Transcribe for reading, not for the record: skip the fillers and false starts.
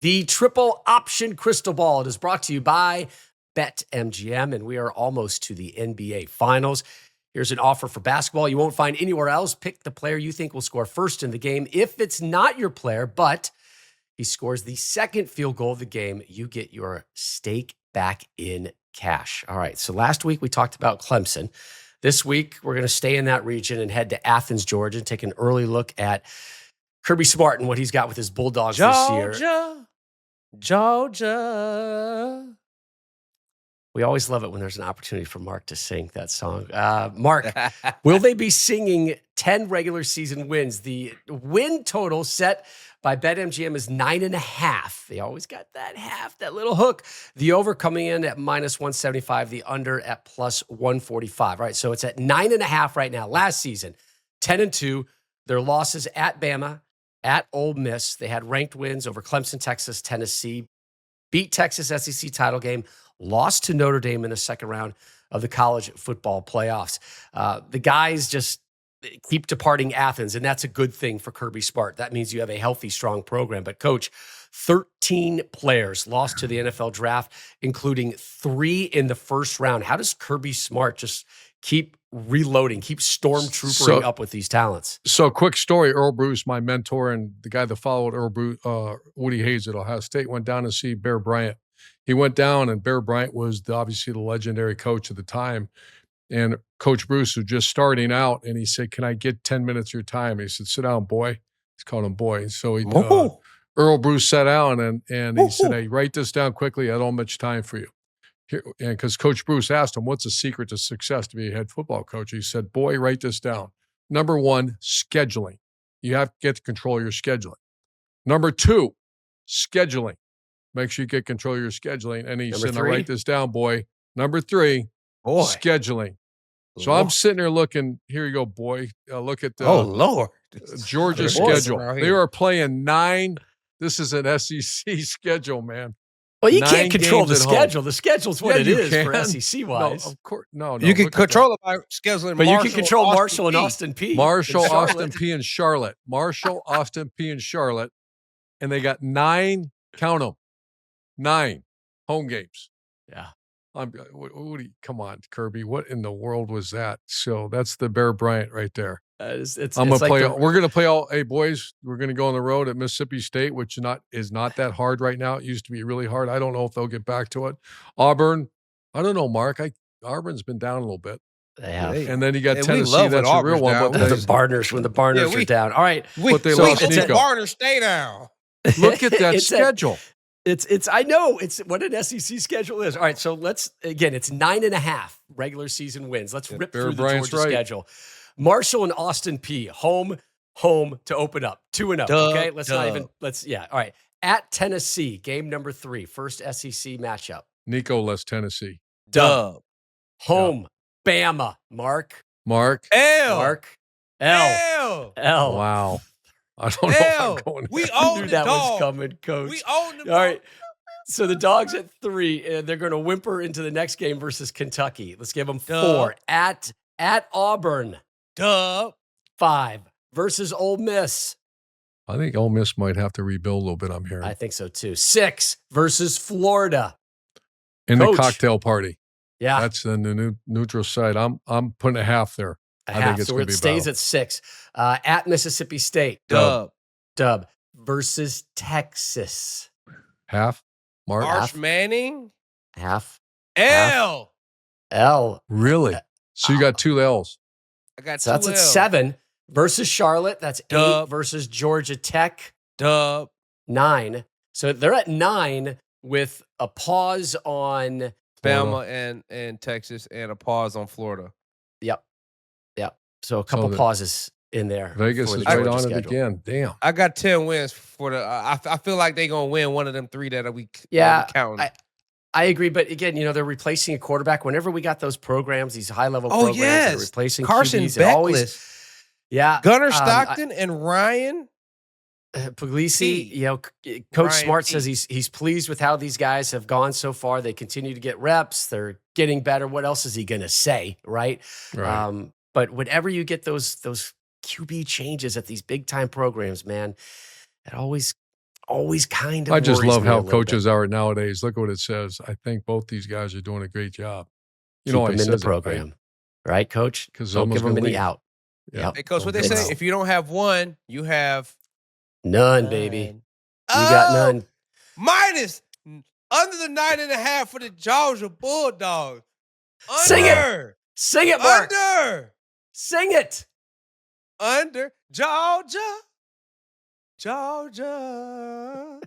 The triple option crystal ball. It is brought to you by Bet MGM, and we are almost to the NBA Finals. Here's an offer for basketball you won't find anywhere else. Pick the player you think will score first in the game. If it's not your player, but he scores the second field goal of the game, you get your stake back in cash. All right, so last week we talked about Clemson. This week we're going to stay in that region and head to Athens, Georgia, and take an early look at Kirby Smart and what he's got with his Bulldogs this year. Georgia. We always love it when there's an opportunity for Mark to sing that song. Mark, will they be singing 10 regular season wins? The win total set by BetMGM is 9.5. They always got that half, that little hook. The over coming in at -175, the under at +145. Right, so it's at 9.5 right now. Last season, 10-2. Their losses at Bama, at Ole Miss. They had ranked wins over Clemson, Texas, Tennessee, beat Texas SEC title game, lost to Notre Dame in the second round of the college football playoffs. The guys just keep departing Athens, and that's a good thing for Kirby Smart. That means you have a healthy, strong program. But, Coach, 13 players lost to the NFL draft, including 3 in the first round. How does Kirby Smart just keep reloading, keep stormtroopering up with these talents? So, quick story. Earl Bruce, my mentor and the guy that followed Earl Bruce, Woody Hayes at Ohio State, went down to see Bear Bryant. He went down, and Bear Bryant was obviously the legendary coach at the time. And Coach Bruce was just starting out, and he said, "Can I get 10 minutes of your time?" He said, "Sit down, boy." He's called him boy. So Earl Bruce sat down, and he said, "Hey, write this down quickly. I don't have much time for you." And because Coach Bruce asked him, "What's the secret to success to be a head football coach?" He said, "Boy, write this down. Number 1, scheduling. You have to get to control your scheduling. Number 2, scheduling. Make sure you get control of your scheduling." And he said, "Now write this down, boy. Number 3, scheduling." So I'm sitting there looking, here you go, boy. Look at Lord. Georgia's schedule. They are playing 9. This is an SEC schedule, man. Well, you can't control the schedule. The schedule's what it is for SEC-wise. No, of course. No. You can control it by scheduling But you can control Marshall and Austin Peay. Marshall, Austin Peay, and Charlotte. Marshall, Austin Peay, and Charlotte. And they got 9, count them, 9 home games. Yeah. Come on, Kirby. What in the world was that? So that's the Bear Bryant right there. We're going to play all. Hey, boys, we're going to go on the road at Mississippi State, which is not that hard right now. It used to be really hard. I don't know if they'll get back to it. Auburn, I don't know, Mark. Auburn's been down a little bit. They have. And then you got Tennessee. That's a real one. When the Barners are down. All right. But they lost Nico. Barners stay down. Look at that schedule. I know it's what an SEC schedule is. All right, so it's 9.5 regular season wins. Let's rip through the Georgia schedule. Marshall and Austin Peay, home to open up, 2-0. Okay, all right. At Tennessee, game number 3, first SEC matchup. Nico less Tennessee. Dub. Home, Bama. Mark. L. Wow. I don't know if I'm going. We own the that dog. Was coming, Coach. We own them. All right. So the Dogs at 3, and they're going to whimper into the next game versus Kentucky. Let's give them 4 at Auburn. Dub. 5 versus Ole Miss. I think Ole Miss might have to rebuild a little bit. I'm hearing. I think so too. 6 versus Florida. In the cocktail party. Yeah, that's the new neutral side. I'm putting a half there. I think it's going to be stays at 6. At Mississippi State. Dub versus Texas. Half. Marsh Manning. Half. L. Really? So you got 2 L's. I got 2 so that's L's. At 7 versus Charlotte. That's Dub. 8 versus Georgia Tech. Dub. 9. So they're at 9 with a pause on Bama and Texas and a pause on Florida. Yep. So a couple pauses in there. Vegas is right on it again. Damn. I got 10 wins for the. I feel like they're gonna win one of them 3 that we counting. I agree, but again, they're replacing a quarterback. Whenever we got those programs, these high-level programs, they're replacing Carson QBs. Beck. Gunnar Stockton and Ryan Puglisi. Coach Smart says he's pleased with how these guys have gone so far. They continue to get reps. They're getting better. What else is he going to say, right? But whenever you get those QB changes at these big-time programs, man, it always always kind of I just worries love me a how little coaches bit. are nowadays. Look what it says. I think both these guys are doing a great job. You Keep know why them he in the says that, right? program. Right, Coach? 'Cause Don't give someone's them gonna any leave. out. Yeah. Yep. Hey, Coach, what they Don't give 'em say? out. If you don't have one, you have None, baby. none. You got Oh, none. minus under the 9.5 for the Georgia Bulldogs. Sing it. Under. Sing it, Mark. Under. Sing it. Under. Georgia. Georgia.